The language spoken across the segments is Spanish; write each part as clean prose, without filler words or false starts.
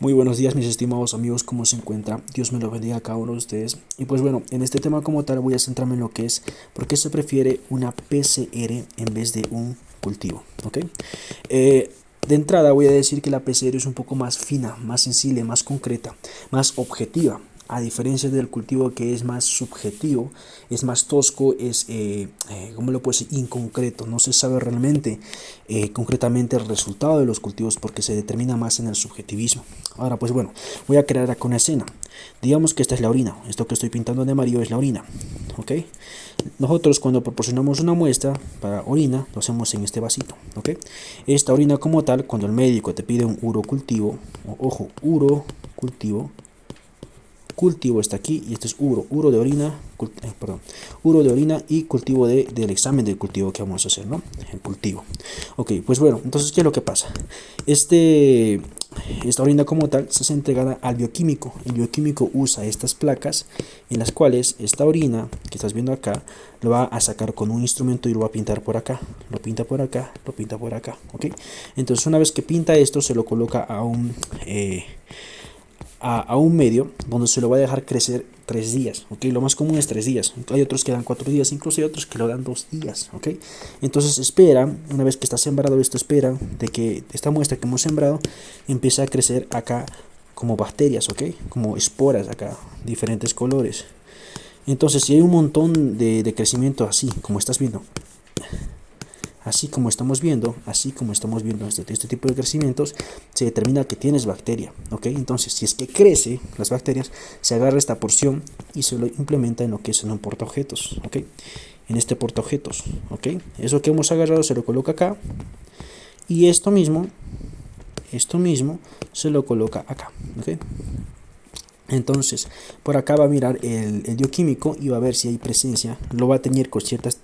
Muy buenos días mis estimados amigos, ¿cómo se encuentra? Dios me lo bendiga a cada uno de ustedes. Y pues bueno, en este tema como tal voy a centrarme en lo que es por qué se prefiere una PCR en vez de un cultivo, ¿ok? De entrada voy a decir que la PCR es un poco más fina, más sensible, más concreta, más objetiva. A diferencia del cultivo que es más subjetivo, es más tosco, ¿cómo lo puedo decir? Inconcreto. No se sabe realmente, concretamente el resultado de los cultivos porque se determina más en el subjetivismo. Ahora, pues bueno, voy a crear acá una escena. Digamos que esta es la orina. Esto que estoy pintando de amarillo es la orina. ¿Ok? Nosotros cuando proporcionamos una muestra para orina, lo hacemos en este vasito. ¿Ok? Esta orina como tal, cuando el médico te pide un urocultivo, ojo, cultivo está aquí y este es uro de orina, uro de orina y cultivo del examen del cultivo que vamos a hacer, ¿no? El cultivo. Ok, pues bueno, entonces, ¿qué es lo que pasa? Esta orina como tal se hace entregada al bioquímico. El bioquímico usa estas placas en las cuales esta orina que estás viendo acá lo va a sacar con un instrumento y lo va a pintar por acá. Lo pinta por acá, lo pinta por acá, ¿ok? Entonces una vez que pinta esto se lo coloca a un medio donde se lo va a dejar crecer 3 días, ¿ok? Lo más común es 3 días, hay otros que dan 4 días, incluso hay otros que lo dan 2 días, ¿ok? Entonces espera, una vez que está sembrado esto, espera de que esta muestra que hemos sembrado empiece a crecer acá como bacterias, ¿ok? Como esporas acá, diferentes colores. Entonces si hay un montón de crecimiento así, como estás viendo, así como estamos viendo este tipo de crecimientos, se determina que tienes bacteria, ¿ok? Entonces, si es que crece las bacterias, se agarra esta porción y se lo implementa en lo que es en un portaobjetos, ¿ok? En este portaobjetos, ¿ok? Eso que hemos agarrado se lo coloca acá y esto mismo se lo coloca acá, ¿ok? Entonces, por acá va a mirar el bioquímico y va a ver si hay presencia, lo va a tener con ciertas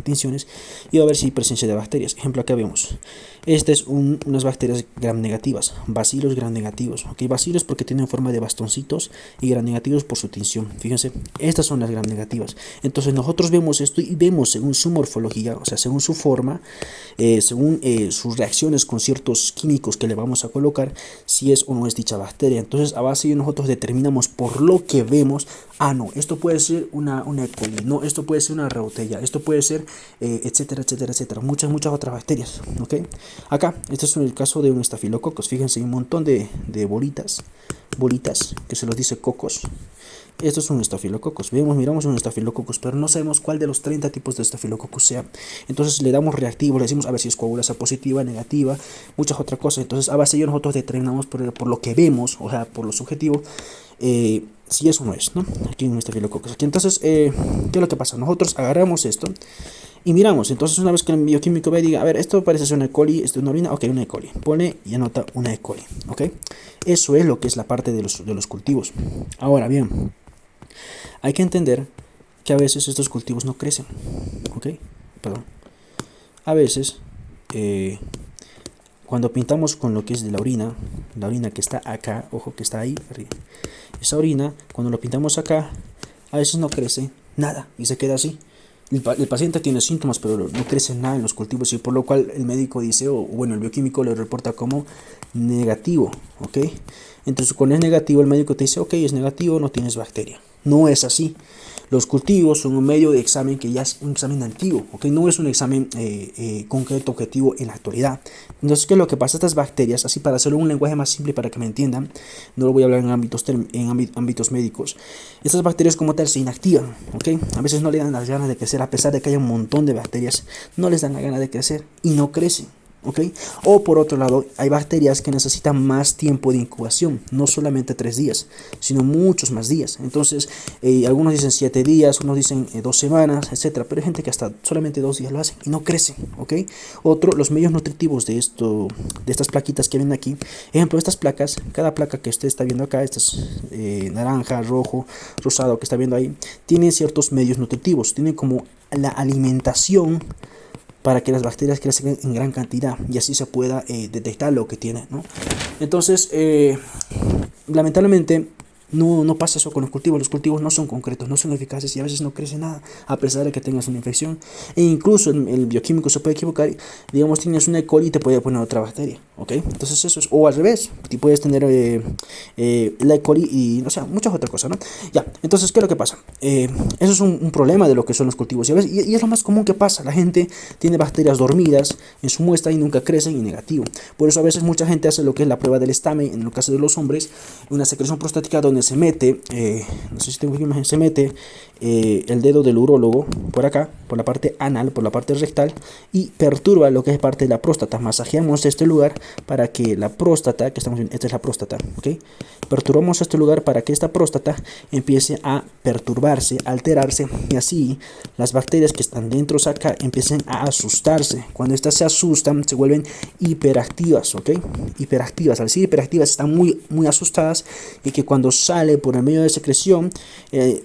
tensiones y va a ver si hay presencia de bacterias. Ejemplo, acá vemos, este es unas bacterias gram negativas, bacilos gram negativos, ok, bacilos porque tienen forma de bastoncitos y gram negativos por su tinción. Fíjense, estas son las gram negativas. Entonces nosotros vemos esto y vemos según su morfología, o sea, según su forma, según sus reacciones con ciertos químicos que le vamos a colocar, si es o no es dicha bacteria. Entonces a base de nosotros determinamos por lo que vemos, no, esto puede ser una E. coli, no, esto puede ser una Reuteia, esto puede ser, etcétera, etcétera, etcétera, muchas otras bacterias, ¿ok? Acá, este es el caso de un estafilococos, fíjense, hay un montón de bolitas, que se los dice cocos. Esto es un estafilococos. Miramos un estafilococos, pero no sabemos cuál de los 30 tipos de estafilococos sea. Entonces le damos reactivo, le decimos a ver si es coagulasa positiva, negativa, muchas otras cosas. Entonces a base de ello nosotros determinamos por lo que vemos, o sea, por lo subjetivo, si eso no es, ¿no? Aquí en un estafilococos. Aquí entonces, ¿qué es lo que pasa? Nosotros agarramos esto y miramos. Entonces una vez que el bioquímico ve y diga, a ver, esto parece ser una E. coli, esto es una orina, ok, una E. coli. Pone y anota una E. coli, ok. Eso es lo que es la parte de los cultivos. Ahora bien, hay que entender que a veces estos cultivos no crecen, ¿ok? Perdón. A veces, cuando pintamos con lo que es de la orina que está acá, ojo que está ahí arriba, esa orina, cuando lo pintamos acá, a veces no crece nada y se queda así. El paciente tiene síntomas, pero no crece nada en los cultivos y por lo cual el médico dice, o bueno, el bioquímico lo reporta como negativo, ¿ok? Entonces, cuando es negativo, el médico te dice, ok, es negativo, no tienes bacteria. No es así. Los cultivos son un medio de examen que ya es un examen antiguo, ¿ok? No es un examen concreto, objetivo en la actualidad. Entonces, ¿qué es lo que pasa? Estas bacterias, así para hacerlo un lenguaje más simple para que me entiendan, no lo voy a hablar en ámbitos médicos, estas bacterias como tal se inactivan, ¿ok? A veces no le dan las ganas de crecer, a pesar de que haya un montón de bacterias, no les dan la gana de crecer y no crecen. ¿Ok? O por otro lado, hay bacterias que necesitan más tiempo de incubación, no solamente 3 días, sino muchos más días. Entonces, algunos dicen 7 días, unos dicen 2 semanas, etcétera. Pero hay gente que hasta solamente 2 días lo hacen y no crecen. ¿Ok? Los medios nutritivos de estas plaquitas que ven aquí, ejemplo, estas placas, cada placa que usted está viendo acá, estas naranja, rojo, rosado que está viendo ahí, tienen ciertos medios nutritivos, tienen como la alimentación para que las bacterias crezcan en gran cantidad y así se pueda detectar lo que tiene, ¿no? Entonces, lamentablemente, No pasa eso con los cultivos no son concretos, no son eficaces y a veces no crece nada, a pesar de que tengas una infección. E incluso el bioquímico se puede equivocar, digamos tienes una E. coli y te puede poner otra bacteria, ¿ok? Entonces eso es, o al revés, y puedes tener la E. coli y, o sea, muchas otras cosas, ¿no? Ya, entonces, ¿qué es lo que pasa? Eso es un problema de lo que son los cultivos y, a veces, y es lo más común que pasa, la gente tiene bacterias dormidas en su muestra y nunca crecen y negativo. Por eso a veces mucha gente hace lo que es la prueba del estame, en el caso de los hombres, una secreción prostática donde se mete, no sé si tengo una imagen, se mete el dedo del urólogo por acá, por la parte anal, por la parte rectal, y perturba lo que es parte de la próstata. Masajeamos este lugar para que la próstata, que estamos viendo, esta es la próstata, ¿ok? Perturbamos este lugar para que esta próstata empiece a perturbarse, alterarse, y así las bacterias que están dentro acá empiecen a asustarse. Cuando estas se asustan, se vuelven hiperactivas, ¿ok? Hiperactivas. Al ser hiperactivas, están muy asustadas, y que cuando sale por el medio de secreción,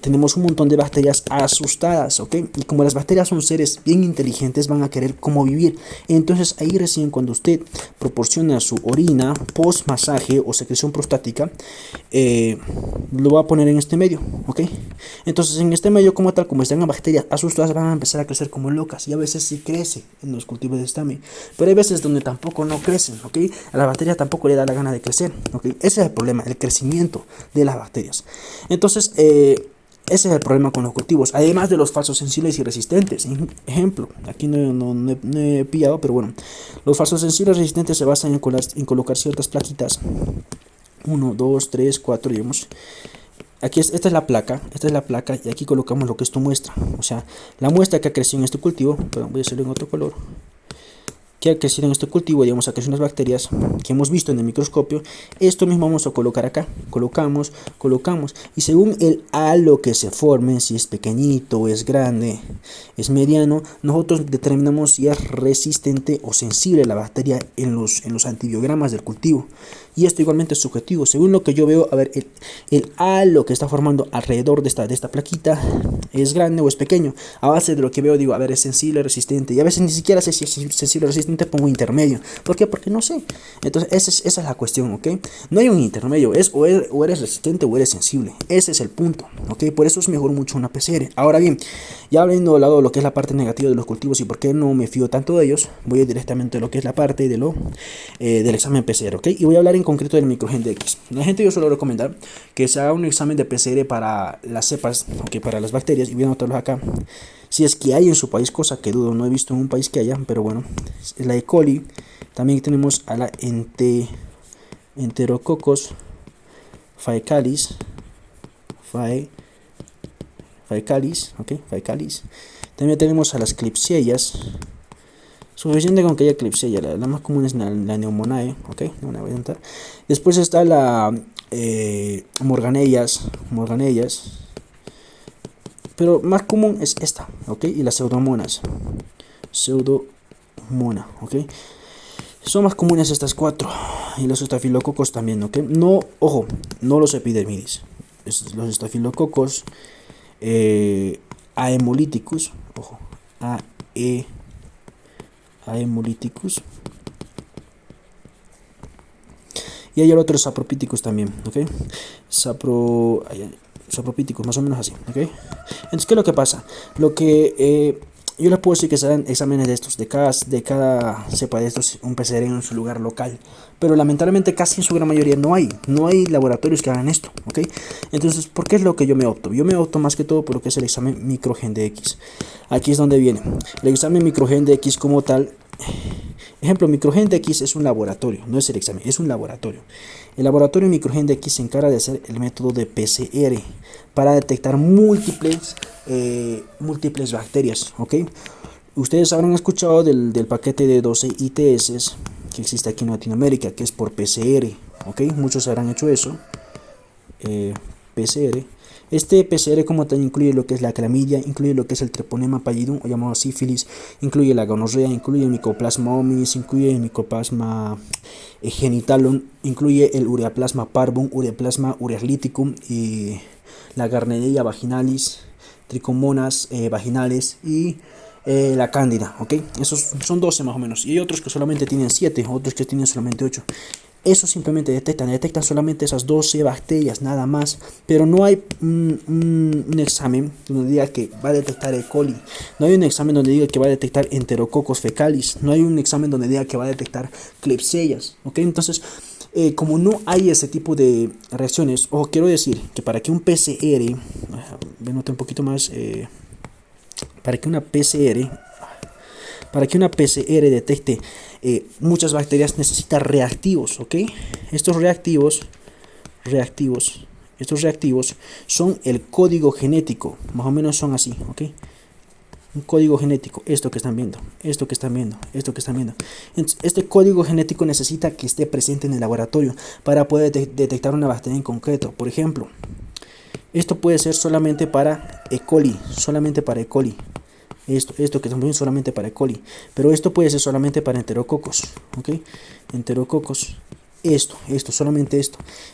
tenemos un montón de bacterias asustadas, ¿ok? Y como las bacterias son seres bien inteligentes, van a querer cómo vivir. Entonces ahí recién cuando usted proporciona su orina post masaje o secreción prostática, lo va a poner en este medio, ¿ok? Entonces en este medio como tal, como están las bacterias asustadas, van a empezar a crecer como locas, y a veces sí crece en los cultivos de estame, pero hay veces donde tampoco no crecen, ¿ok? A la bacteria tampoco le da la gana de crecer, ¿ok? Ese es el problema, el crecimiento de las bacterias. Entonces, ese es el problema con los cultivos, además de los falsos sensibles y resistentes. Ejemplo, aquí no he pillado, pero bueno, los falsos sensibles resistentes se basan en colocar ciertas plaquitas. 1, 2, 3, 4, digamos. Aquí esta es la placa, y aquí colocamos lo que es tu muestra. O sea, la muestra que ha crecido en este cultivo, perdón, voy a hacerlo en otro color. Que ha crecido en este cultivo, digamos, ha crecido unas bacterias que hemos visto en el microscopio. Esto mismo vamos a colocar acá, colocamos, y según el halo que se forme, si es pequeñito, es grande, es mediano, nosotros determinamos si es resistente o sensible la bacteria en los antibiogramas del cultivo. Y esto igualmente es subjetivo, según lo que yo veo. A ver, el halo que está formando alrededor de esta plaquita es grande o es pequeño. A base de lo que veo, digo, a ver, es sensible, resistente, y a veces ni siquiera sé si es sensible o resistente, pongo intermedio. ¿Por qué? Porque no sé. Entonces esa es la cuestión, ¿ok? No hay un intermedio, o eres resistente o eres sensible. Ese es el punto, ¿ok? Por eso es mejor mucho una PCR. Ahora bien, ya habiendo hablado de lo que es la parte negativa de los cultivos y por qué no me fío tanto de ellos, voy directamente a lo que es la parte de del examen PCR, ¿ok? Y voy a hablar en concreto del microGen-Dx. La gente, yo suelo recomendar que se haga un examen de PCR para las cepas, ¿ok? Para las bacterias, y voy a anotarlos acá. Si es que hay en su país, cosa que dudo, no he visto en un país que haya, pero bueno, la E. coli. También tenemos a la Enterococcus faecalis, ¿ok? Faecalis. También tenemos a las Klebsiellas. Suficiente con que haya Klebsiella, la más común es la Pneumoniae, ¿ok? No la voy a intentar. Después está la Morganellas, pero más común es esta, ¿ok? Y las Pseudomonas, ¿ok? Son más comunes estas cuatro, y los estafilococos también, ¿ok? No, ojo, no los epidermidis, los estafilococos Haemolyticus, ojo, Haemolyticus. Y hay el otro Sapropithecus también, ¿ok? Sapropithecus, más o menos así, ¿ok? Entonces, ¿qué es lo que pasa? Lo que yo les puedo decir que se dan exámenes de estos, de cada cepa de estos, un PCR en su lugar local. Pero lamentablemente casi en su gran mayoría no hay laboratorios que hagan esto, ¿ok? Entonces, ¿por qué es lo que yo me opto? Yo me opto más que todo por lo que es el examen microGen-Dx. Aquí es donde viene. El examen microGen-Dx como tal. Ejemplo, microGen-Dx es un laboratorio, no es el examen, es un laboratorio. El laboratorio microGen-Dx se encarga de hacer el método de PCR para detectar múltiples bacterias, ¿ok? Ustedes habrán escuchado del paquete de 12 ITS que existe aquí en Latinoamérica, que es por PCR, ¿ok? Muchos habrán hecho eso, PCR. Este PCR como tal incluye lo que es la clamidia, incluye lo que es el treponema pallidum o llamado sífilis, incluye la gonorrea, incluye el Mycoplasma hominis, incluye el Mycoplasma genitalum, incluye el Ureaplasma parvum, Ureaplasma urealyticum y la Gardnerella vaginalis, Trichomonas vaginales y la cándida, ¿ok? Esos son 12 más o menos, y hay otros que solamente tienen 7, otros que tienen solamente 8. Eso simplemente detectan solamente esas 12 bacterias nada más, pero no hay un examen donde diga que va a detectar E. coli, no hay un examen donde diga que va a detectar Enterococcus fecalis, no hay un examen donde diga que va a detectar Klebsiellas, ¿ok? Entonces, como no hay ese tipo de reacciones, o quiero decir que para que un PCR, note un poquito más, para que una PCR para que una PCR detecte muchas bacterias necesita reactivos, ¿ok? Estos reactivos, estos reactivos son el código genético, más o menos son así, ¿ok? Un código genético, esto que están viendo, esto que están viendo, esto que están viendo. Entonces, este código genético necesita que esté presente en el laboratorio para poder detectar una bacteria en concreto. Por ejemplo, esto puede ser solamente para E. coli, solamente para E. coli. Esto que también solamente para E. coli, pero esto puede ser solamente para enterococos, ¿ok? Enterococos, solamente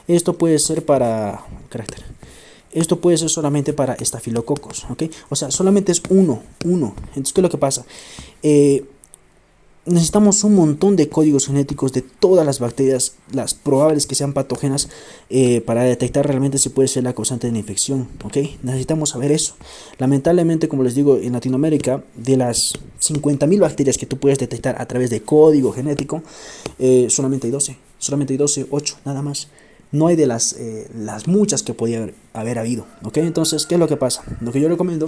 esto puede ser para carácter, esto puede ser solamente para estafilococos, ¿ok? O sea, solamente es uno, entonces, ¿qué es lo que pasa? Necesitamos un montón de códigos genéticos de todas las bacterias, las probables que sean patógenas, para detectar realmente si puede ser la causante de la infección, ¿ok? Necesitamos saber eso. Lamentablemente, como les digo, en Latinoamérica, de las 50.000 bacterias que tú puedes detectar a través de código genético, solamente hay 12, 8, nada más. No hay de las muchas que podía haber habido, ¿ok? Entonces, ¿qué es lo que pasa? Lo que yo recomiendo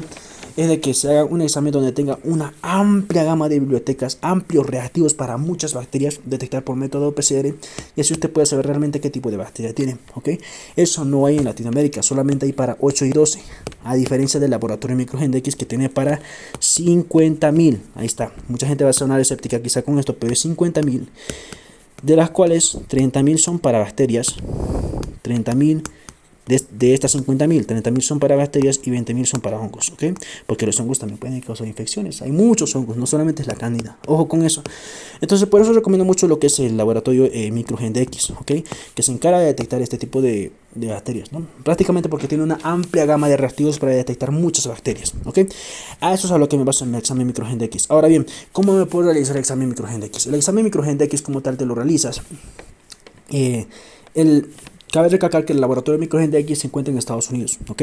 es de que se haga un examen donde tenga una amplia gama de bibliotecas, amplios reactivos para muchas bacterias, detectar por método PCR, y así usted puede saber realmente qué tipo de bacteria tiene, ¿ok? Eso no hay en Latinoamérica, solamente hay para 8 y 12, a diferencia del laboratorio MicroGenDx que tiene para 50.000. Ahí está, mucha gente va a sonar escéptica quizá con esto, pero es 50.000, de las cuales 30.000 son para bacterias, 30.000 de estas 50.000, 30.000 son para bacterias y 20.000 son para hongos, ¿ok? Porque los hongos también pueden causar infecciones. Hay muchos hongos, no solamente es la cándida. Ojo con eso. Entonces, por eso recomiendo mucho lo que es el laboratorio MicroGenDx, ¿ok? Que se encarga de detectar este tipo de bacterias, ¿no? Prácticamente porque tiene una amplia gama de reactivos para detectar muchas bacterias, ¿ok? A eso es a lo que me baso en el examen MicroGenDx. Ahora bien, ¿cómo me puedo realizar el examen MicroGenDx? El examen MicroGenDx como tal te lo realizas. El Cabe recalcar que el laboratorio de MicroGenDx se encuentra en Estados Unidos, ¿ok?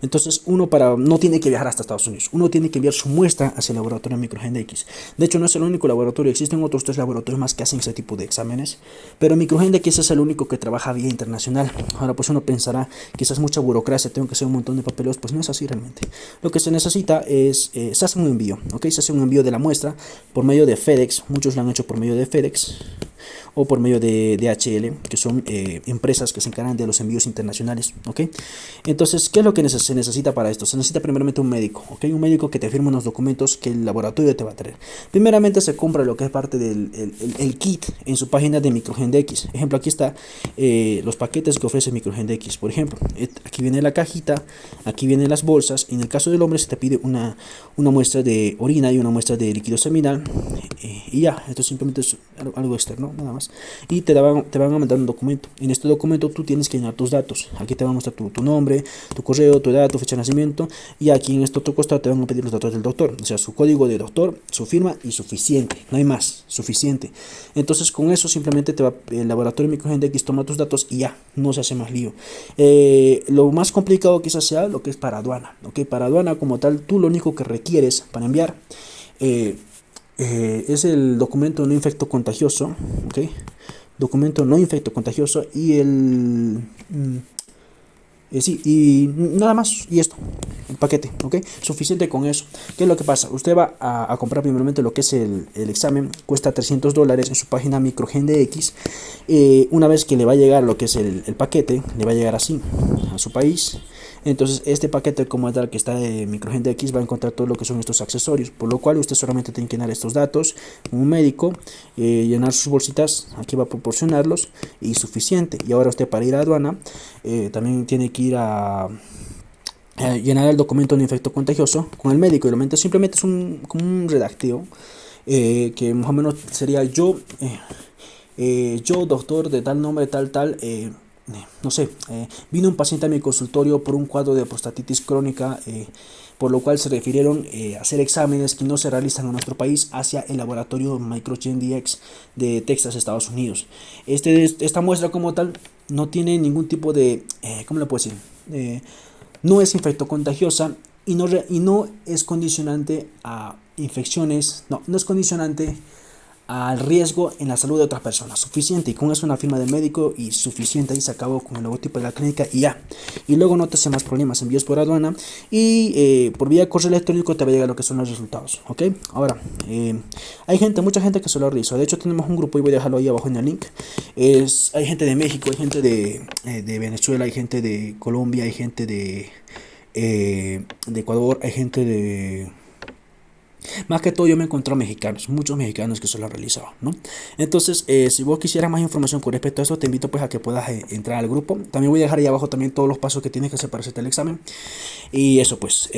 Entonces no tiene que viajar hasta Estados Unidos, uno tiene que enviar su muestra hacia el laboratorio de MicroGenDx. De hecho, no es el único laboratorio, existen otros 3 laboratorios más que hacen ese tipo de exámenes, pero MicroGenDx es el único que trabaja vía internacional. Ahora, pues uno pensará, quizás mucha burocracia, tengo que hacer un montón de papeles, pues no es así realmente. Lo que se necesita es, se hace un envío, ¿ok? Se hace un envío de la muestra por medio de FedEx, muchos lo han hecho por medio de FedEx, o por medio de DHL, que son empresas que se encargan de los envíos internacionales, ¿ok? Entonces, ¿qué es lo que se necesita para esto? Se necesita primeramente un médico, ¿ok? Un médico que te firme unos documentos que el laboratorio te va a traer. Primeramente se compra lo que es parte del el kit en su página de MicroGenDx. Ejemplo, aquí está los paquetes que ofrece MicroGenDx. Por ejemplo, aquí viene la cajita, aquí vienen las bolsas. En el caso del hombre se te pide una muestra de orina y una muestra de líquido seminal, y ya, esto simplemente es algo externo, nada más. Y te van a mandar un documento. En este documento tú tienes que llenar tus datos. Aquí te va a mostrar tu nombre, tu correo, tu edad, tu fecha de nacimiento, y aquí en este otro costado te van a pedir los datos del doctor, o sea, su código de doctor, su firma y suficiente, no hay más, suficiente. Entonces con eso simplemente el laboratorio MicroGenDx toma tus datos y ya, no se hace más lío. Lo más complicado quizás sea lo que es para aduana, ¿ok? Para aduana como tal, tú lo único que requieres para enviar es el documento no infecto contagioso, ¿ok? Documento no infecto contagioso y sí, y nada más, y esto, el paquete, ¿ok? Suficiente con eso. ¿Qué es lo que pasa? Usted va a comprar primeramente lo que es el examen, cuesta $300 en su página MicroGenDx. Una vez que le va a llegar lo que es el paquete, le va a llegar así a su país. Entonces este paquete como tal que está de MicroGenDx va a encontrar todo lo que son estos accesorios, por lo cual usted solamente tiene que llenar estos datos, un médico, llenar sus bolsitas, aquí va a proporcionarlos y suficiente. Y ahora usted para ir a aduana también tiene que ir a llenar el documento de infecto contagioso con el médico, y realmente simplemente es como un redactivo, que más o menos sería yo doctor de tal nombre, tal, no sé, vino un paciente a mi consultorio por un cuadro de prostatitis crónica, por lo cual se refirieron a hacer exámenes que no se realizan en nuestro país hacia el laboratorio Microgen DX de Texas, Estados Unidos. Esta muestra como tal no tiene ningún tipo de, ¿cómo le puedo decir? No es infectocontagiosa y no es condicionante a infecciones, no es condicionante al riesgo en la salud de otras personas. Suficiente, y con eso una firma del médico y suficiente, ahí se acabó con el logotipo de la clínica y ya. Y luego no te hace más problemas, envíos por aduana y por vía correo electrónico te va a llegar lo que son los resultados, ¿ok? Ahora, hay mucha gente que se lo realizó. De hecho tenemos un grupo y voy a dejarlo ahí abajo en el link. Hay gente de México, hay gente de Venezuela, hay gente de Colombia, hay gente de Ecuador, hay gente de... Más que todo yo me encontré mexicanos, muchos mexicanos que se lo han realizado, ¿no? Entonces, si vos quisieras más información con respecto a eso, te invito pues a que puedas entrar al grupo. También voy a dejar ahí abajo también todos los pasos que tienes que hacer para hacerte el examen. Y eso pues,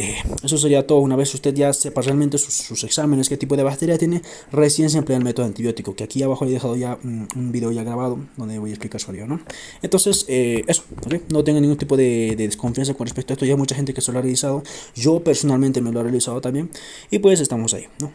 eso sería todo. Una vez usted ya sepa realmente sus exámenes, qué tipo de bacteria tiene, recién se emplea el método antibiótico, que aquí abajo he dejado ya un video ya grabado donde voy a explicar su lío, ¿no? Entonces, eso, ¿okay? No tenga ningún tipo de desconfianza con respecto a esto. Ya hay mucha gente que se lo ha realizado. Yo personalmente me lo he realizado también. Y pues estamos ahí, ¿no?